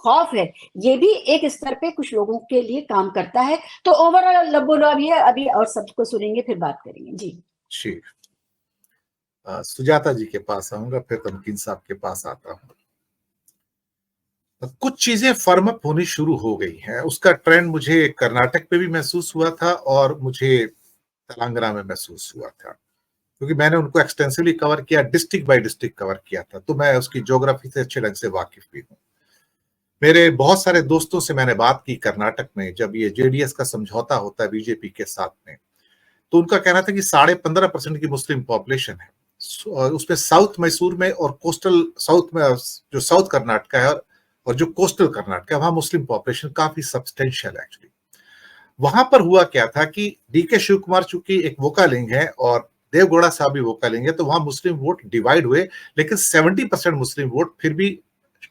खौफ है, ये भी एक स्तर पे कुछ लोगों के लिए काम करता है। तो ओवरऑल बोलो अभी और सबको सुनेंगे फिर बात करेंगे जी। ठीक, सुजाता जी के पास आऊंगा, फिर तमकीन साहब के पास आता हूं। कुछ चीजें फर्म अप होनी शुरू हो गई हैं, उसका ट्रेंड मुझे कर्नाटक में भी महसूस हुआ था और मुझे तेलंगाना में महसूस हुआ था, क्योंकि मैंने उनको एक्सटेंसिवली कवर किया, डिस्ट्रिक्ट बाय डिस्ट्रिक्ट कवर किया था, तो मैं उसकी ज्योग्राफी से अच्छे ढंग से वाकिफ भी हूँ। मेरे बहुत सारे दोस्तों से मैंने बात की कर्नाटक में, जब ये जेडीएस का समझौता होता है बीजेपी के साथ में, तो उनका कहना था कि 15.5% की मुस्लिम पॉपुलेशन है, और उसमें साउथ मैसूर में और कोस्टल साउथ में, जो साउथ कर्नाटक है और जो कोस्टल कर्नाटक है, वहां मुस्लिम पॉपुलेशन काफी सब्सटेंशियल है एक्चुअली। वहां पर हुआ क्या था कि डीके शिव कुमार चूंकि एक वोकालिंग है और देवगौड़ा साहब भी वोकालिंग है, तो वहां मुस्लिम वोट डिवाइड हुए, लेकिन 70% मुस्लिम वोट फिर भी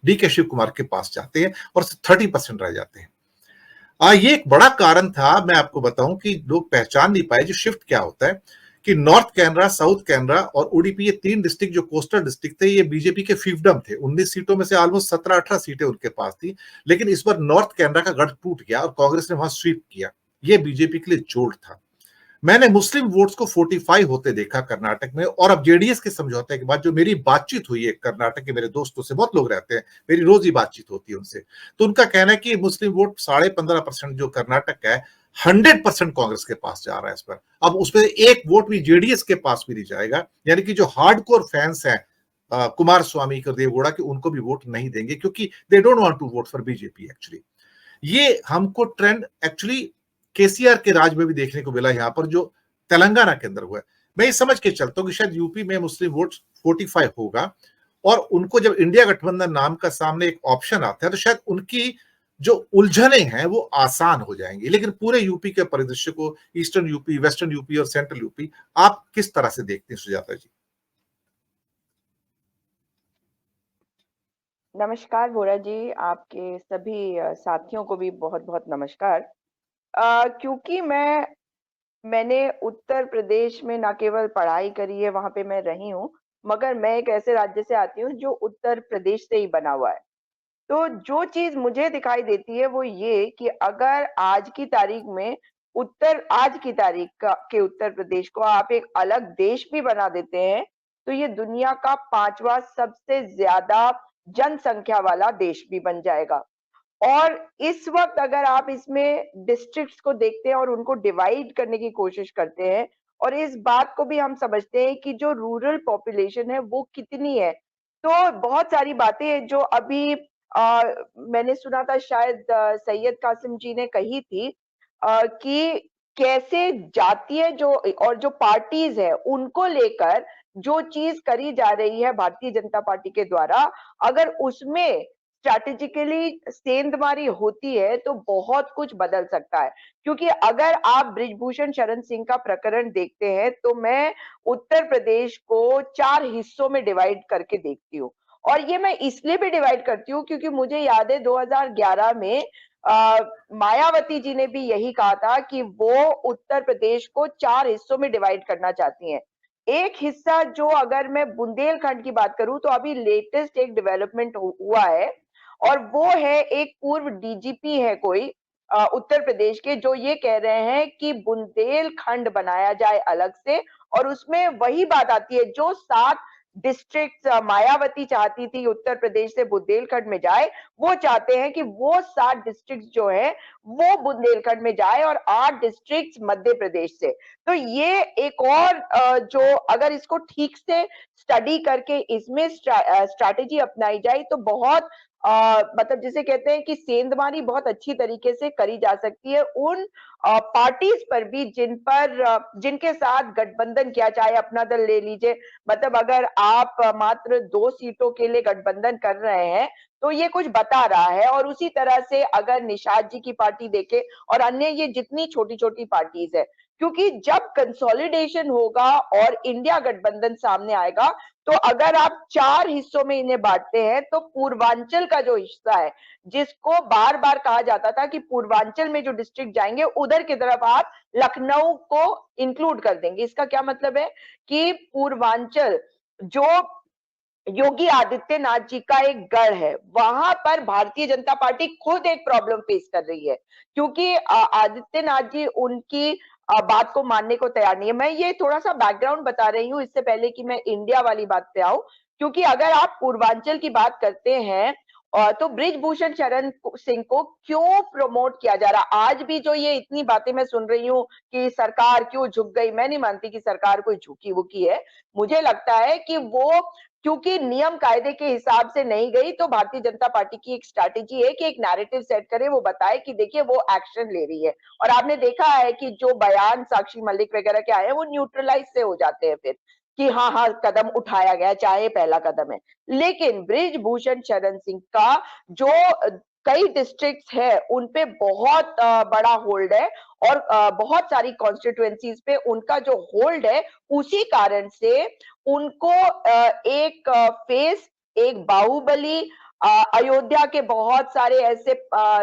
डीके शिव कुमार के पास जाते हैं और 30% रह जाते हैं। ये एक बड़ा कारण था, मैं आपको बताऊं कि लोग पहचान नहीं पाए जो शिफ्ट क्या होता है, कि नॉर्थ कैनरा, साउथ कैनरा और उडुपी, ये 3 डिस्ट्रिक्ट जो कोस्टल डिस्ट्रिक्ट थे, ये बीजेपी के फिefdom थे। 19 सीटों में से ऑलमोस्ट 17-18 सीटें उनके पास थी, लेकिन इस बार नॉर्थ कैनरा का गढ़ टूट गया और कांग्रेस ने वहां स्वीप किया। ये बीजेपी के लिए जोड़ था। मैंने मुस्लिम वोट्स को 45 होते देखा कर्नाटक में, और अब जेडीएस के समझौते के बाद जो मेरी बातचीत हुई है कर्नाटक के मेरे दोस्तों से, बहुत लोग रहते हैं, मेरी रोज ही बातचीत होती है उनसे, तो उनका कहना है कि मुस्लिम वोट 15.5% जो कर्नाटक का है, 100% कांग्रेस के पास जा रहा है इस पर। अब उसमें एक वोट भी जेडीएस के पास भी नहीं जाएगा, यानी कि जो हार्डकोर फैंस हैं कुमार स्वामी के, देवगौड़ा के, उनको भी वोट नहीं देंगे, क्योंकि they don't want to vote for BJP actually. ये हमको ट्रेंड एक्चुअली केसीआर के राज में भी देखने को मिला, यहां पर जो तेलंगाना के अंदर हुआ है। मैं ये समझ के चलता हूं कि शायद यूपी में मुस्लिम वोट 45 होगा, और उनको जब इंडिया गठबंधन नाम का सामने एक ऑप्शन आता है, तो शायद उनकी जो उलझने हैं वो आसान हो जाएंगी। लेकिन पूरे यूपी के परिदृश्य को, ईस्टर्न यूपी, वेस्टर्न यूपी और सेंट्रल यूपी, आप किस तरह से देखते हैं सुजाता जी? नमस्कार वोरा जी, आपके सभी साथियों को भी बहुत-बहुत नमस्कार। क्योंकि मैंने उत्तर प्रदेश में ना केवल पढ़ाई करी है, वहाँ पे मैं रही हूँ, मगर मैं एक ऐसे राज्य से आती हूँ जो उत्तर प्रदेश से ही बना हुआ है। तो जो चीज़ मुझे दिखाई देती है वो ये कि अगर आज की तारीख में आज की तारीख का के उत्तर प्रदेश को आप एक अलग देश भी बना देते हैं, तो ये दुनिया का 5वां सबसे ज़्यादा जनसंख्या वाला देश भी बन जाएगा। और इस वक़्त अगर आप इसमें डिस्ट्रिक्ट्स को देखते हैं और उनको डिवाइड करने की कोशिश करते हैं, और इस बात को भी हम समझते हैं कि जो रूरल पॉपुलेशन है वो कितनी है, तो बहुत सारी बातें हैं जो अभी मैंने सुना था, शायद सैयद कासिम जी ने कही थी, कि कैसे जातीय जो और जो पार्टीज़ है उनको लेकर जो चीज़ करी जा रही है भारतीय जनता पार्टी के द्वारा, अगर उसमें स्ट्रैटेजिकली सेंधमारी होती है तो बहुत कुछ बदल सकता है। क्योंकि अगर आप बृजभूषण शरण सिंह का प्रकरण देखते हैं, तो मैं उत्तर प्रदेश को 4 हिस्सों में डिवाइड करके देखती हूँ। और ये मैं इसलिए भी डिवाइड करती हूँ क्योंकि मुझे याद है 2011 में मायावती जी ने भी यही कहा था कि वो उत्तर प्रदेश को 4 हिस्सों में डिवाइड करना चाहती हैं। एक हिस्सा, जो अगर मैं बुंदेलखंड की बात करूं, तो अभी लेटेस्ट एक डेवलपमेंट हुआ है, और वो है एक पूर्व डीजीपी है कोई उत्तर प्रदेश के, जो ये कह रहे हैं कि बुंदेलखंड बनाया जाए अलग से, और उसमें वही बात आती है जो 7 डिस्ट्रिक्ट मायावती चाहती थी उत्तर प्रदेश से बुंदेलखंड में जाए, वो चाहते हैं कि वो 7 डिस्ट्रिक्ट जो है वो बुंदेलखंड में जाए और 8 डिस्ट्रिक्ट मध्य प्रदेश से। तो ये एक और जो अगर इसको ठीक से स्टडी करके इसमें स्ट्रैटेजी अपनाई जाए तो बहुत मतलब जिसे कहते हैं कि सेंधमारी बहुत अच्छी तरीके से करी जा सकती है उन पार्टीज पर भी जिनके साथ गठबंधन किया, चाहे अपना दल ले लीजिए। मतलब अगर आप मात्र 2 सीटों के लिए गठबंधन कर रहे हैं तो ये कुछ बता रहा है। और उसी तरह से अगर निषाद जी की पार्टी देखें और अन्य ये जितनी छोटी छोटी पार्टीज है, क्योंकि जब कंसोलिडेशन होगा और इंडिया गठबंधन सामने आएगा, तो अगर आप 4 हिस्सों में इन्हें बांटते हैं, तो पूर्वांचल का जो हिस्सा है, जिसको बार बार कहा जाता था कि पूर्वांचल में जो डिस्ट्रिक्ट जाएंगे उधर की तरफ आप लखनऊ को इंक्लूड कर देंगे। इसका क्या मतलब है कि पूर्वांचल जो योगी आदित्यनाथ जी का एक गढ़ है, वहां पर भारतीय जनता पार्टी खुद एक प्रॉब्लम फेस कर रही है, क्योंकि आदित्यनाथ जी उनकी बात को मानने को तैयार नहीं है। मैं ये थोड़ा सा बैकग्राउंड बता रही हूँ इससे पहले कि मैं इंडिया वाली बात पे आऊं, क्योंकि अगर आप पूर्वांचल की बात करते हैं तो बृजभूषण शरण सिंह को क्यों प्रमोट किया जा रहा। आज भी जो ये इतनी बातें मैं सुन रही हूँ कि सरकार क्यों झुक गई, मैं नहीं मानती कि सरकार कोई झुकी वुकी है। मुझे लगता है कि वो क्योंकि नियम कायदे के हिसाब से नहीं गई, तो भारतीय जनता पार्टी की एक स्ट्रैटेजी है कि एक नैरेटिव सेट करे, वो बताए कि देखिए वो एक्शन ले रही है। और आपने देखा है कि जो बयान साक्षी मलिक वगैरह के आए हैं वो न्यूट्रलाइज से हो जाते हैं फिर कि हाँ हाँ कदम उठाया गया, चाहे पहला कदम है। लेकिन बृजभूषण शरण सिंह का जो कई डिस्ट्रिक्ट्स है उन पे बहुत बड़ा होल्ड है, और बहुत सारी कॉन्स्टिट्यूएंसीज पे उनका जो होल्ड है, उसी कारण से उनको एक फेस, एक बाहुबली, अयोध्या के बहुत सारे ऐसे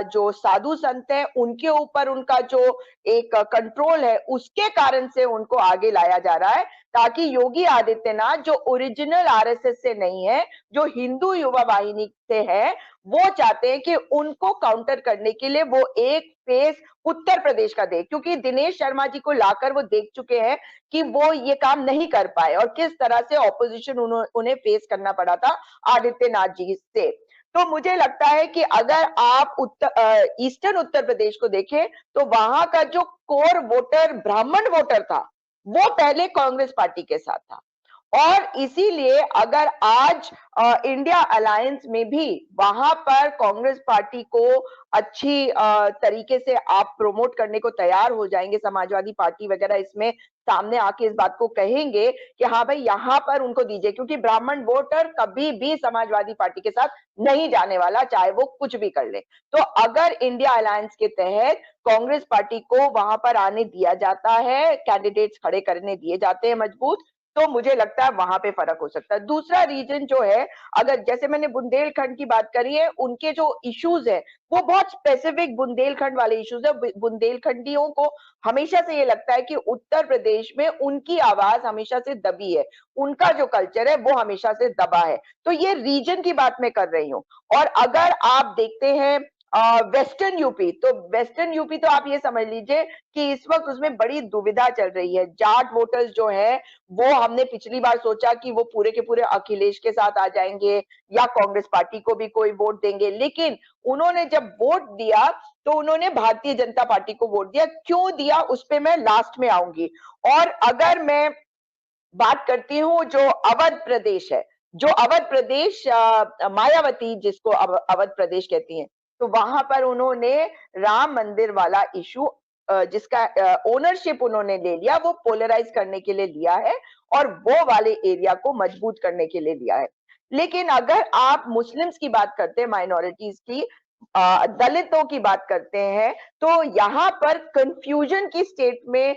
जो साधु संत हैं उनके ऊपर उनका जो एक कंट्रोल है, उसके कारण से उनको आगे लाया जा रहा है, ताकि योगी आदित्यनाथ जो ओरिजिनल आरएसएस से नहीं है, जो हिंदू युवा वाहिनी से है, वो चाहते हैं कि उनको काउंटर करने के लिए वो एक फेस उत्तर प्रदेश का दे, क्योंकि दिनेश शर्मा जी को लाकर वो देख चुके हैं कि वो ये काम नहीं कर पाए और किस तरह से ऑपोजिशन उन्हें फेस करना पड़ा था आदित्यनाथ जी से। तो मुझे लगता है कि अगर आप ईस्टर्न उत्तर प्रदेश को देखें तो वहां का जो कोर वोटर, ब्राह्मण वोटर था, वो पहले कांग्रेस पार्टी के साथ था। और इसीलिए अगर आज इंडिया अलायंस में भी वहां पर कांग्रेस पार्टी को अच्छी तरीके से आप प्रमोट करने को तैयार हो जाएंगे, समाजवादी पार्टी वगैरह इसमें सामने आके इस बात को कहेंगे कि हाँ भाई यहाँ पर उनको दीजिए, क्योंकि ब्राह्मण वोटर कभी भी समाजवादी पार्टी के साथ नहीं जाने वाला, चाहे वो कुछ भी कर ले। तो अगर इंडिया अलायंस के तहत कांग्रेस पार्टी को वहां पर आने दिया जाता है, कैंडिडेट्स खड़े करने दिए जाते हैं मजबूत, तो मुझे लगता है वहां पे फर्क हो सकता है। दूसरा रीजन जो है, अगर जैसे मैंने बुंदेलखंड की बात करी है, उनके जो इश्यूज है वो बहुत स्पेसिफिक बुंदेलखंड वाले इश्यूज है। बुंदेलखंडियों को हमेशा से ये लगता है कि उत्तर प्रदेश में उनकी आवाज हमेशा से दबी है, उनका जो कल्चर है वो हमेशा से दबा है। तो ये रीजन की बात मैं कर रही हूँ। और अगर आप देखते हैं वेस्टर्न यूपी, तो वेस्टर्न यूपी तो आप ये समझ लीजिए कि इस वक्त उसमें बड़ी दुविधा चल रही है। जाट वोटर्स जो है वो, हमने पिछली बार सोचा कि वो पूरे के पूरे अखिलेश के साथ आ जाएंगे या कांग्रेस पार्टी को भी कोई वोट देंगे, लेकिन उन्होंने जब वोट दिया तो उन्होंने भारतीय जनता पार्टी को वोट दिया। क्यों दिया उस पे मैं लास्ट में आऊंगी। और अगर मैं बात करती हूँ जो अवध प्रदेश है, जो अवध प्रदेश, मायावती जिसको अवध प्रदेश कहती हैं, तो वहां पर उन्होंने राम मंदिर वाला इशू, जिसका ओनरशिप उन्होंने ले लिया, वो पोलराइज करने के लिए लिया है और वो वाले एरिया को मजबूत करने के लिए लिया है। लेकिन अगर आप मुस्लिम्स की बात करते हैं, माइनॉरिटीज की, दलितों की बात करते हैं, तो यहाँ पर कंफ्यूजन की स्टेट में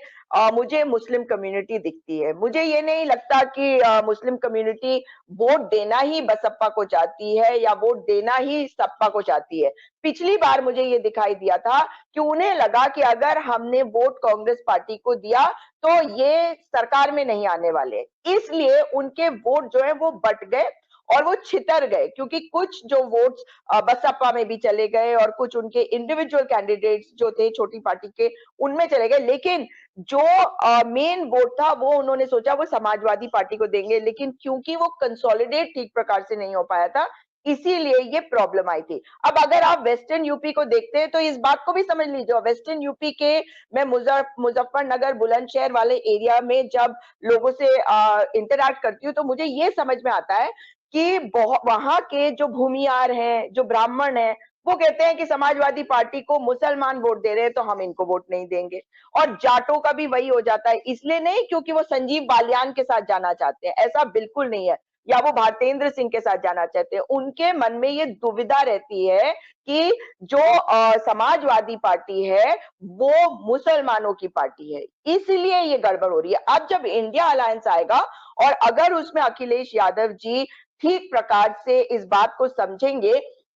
मुझे मुस्लिम कम्युनिटी दिखती है। मुझे ये नहीं लगता कि मुस्लिम कम्युनिटी वोट देना ही बसपा को चाहती है या वोट देना ही सपा को चाहती है। पिछली बार मुझे ये दिखाई दिया था कि उन्हें लगा कि अगर हमने वोट कांग्रेस पार्टी को दिया तो ये सरकार में नहीं आने वाले, इसलिए उनके वोट जो है वो बट गए और वो छितर गए, क्योंकि कुछ जो वोट्स बसपा में भी चले गए और कुछ उनके इंडिविजुअल कैंडिडेट्स जो थे छोटी पार्टी के, उनमें चले गए। लेकिन जो मेन वोट था वो उन्होंने सोचा वो समाजवादी पार्टी को देंगे, लेकिन क्योंकि वो कंसोलिडेट ठीक प्रकार से नहीं हो पाया था, इसीलिए ये प्रॉब्लम आई थी। अब अगर आप वेस्टर्न यूपी को देखते हैं तो इस बात को भी समझ लीजिए, वेस्टर्न यूपी के, मैं मुजफ्फरनगर, बुलंदशहर वाले एरिया में जब लोगों से इंटरैक्ट करती हूँ तो मुझे ये समझ में आता है कि वहां के जो भूमियार हैं, जो ब्राह्मण हैं, वो कहते हैं कि समाजवादी पार्टी को मुसलमान वोट दे रहे हैं तो हम इनको वोट नहीं देंगे। और जाटों का भी वही हो जाता है, इसलिए नहीं क्योंकि वो संजीव बालियान के साथ जाना चाहते हैं, ऐसा बिल्कुल नहीं है, या वो भारतेंद्र सिंह के साथ जाना चाहते हैं। उनके मन में ये दुविधा रहती है कि जो समाजवादी पार्टी है वो मुसलमानों की पार्टी है, इसलिए ये गड़बड़ हो रही है। अब जब इंडिया अलायंस आएगा और अगर उसमें अखिलेश यादव जी ठीक प्रकार से इस बात को समझेंगे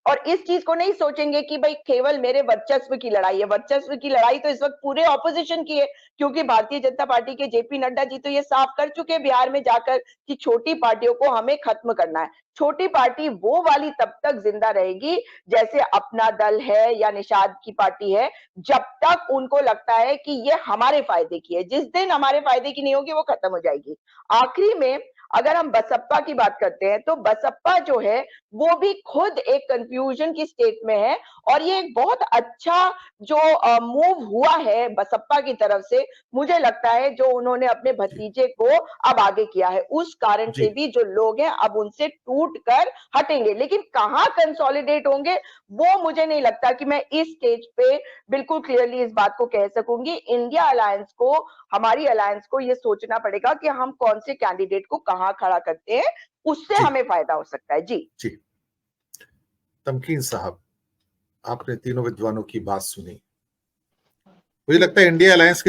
और इस चीज को नहीं सोचेंगे कि भाई केवल मेरे वर्चस्व की लड़ाई है। वर्चस्व की लड़ाई तो इस वक्त पूरे ऑपोजिशन की है, क्योंकि भारतीय जनता पार्टी के जेपी नड्डा जी तो ये साफ कर चुके हैं बिहार में जाकर कि छोटी पार्टियों को हमें खत्म करना है। छोटी पार्टी वो वाली तब तक जिंदा रहेगी जैसे अपना दल है या निषाद की पार्टी है, जब तक उनको लगता है कि ये हमारे फायदे की है। जिस दिन हमारे फायदे की नहीं होगी वो खत्म हो जाएगी। आखिरी में अगर हम बसपा की बात करते हैं तो बसपा जो है वो भी खुद एक कंफ्यूजन की स्टेट में है, और ये एक बहुत अच्छा जो मूव हुआ है बसपा की तरफ से, मुझे लगता है जो उन्होंने अपने भतीजे को अब आगे किया है, उस कारण जी से भी जो लोग हैं अब उनसे टूट कर हटेंगे। लेकिन कहाँ कंसोलिडेट होंगे वो मुझे नहीं लगता कि मैं इस स्टेज पे बिल्कुल क्लियरली इस बात को कह सकूंगी। इंडिया अलायंस को, हमारी अलायंस को ये सोचना पड़ेगा कि हम कौन से कैंडिडेट को कहाँ खड़ा करते हैं, उससे जी हमें फायदा हो सकता है। जी जी। तमकीन साहब, आपने तीनों विद्वानों की बात सुनी। मुझे लगता है इंडिया अलायंस के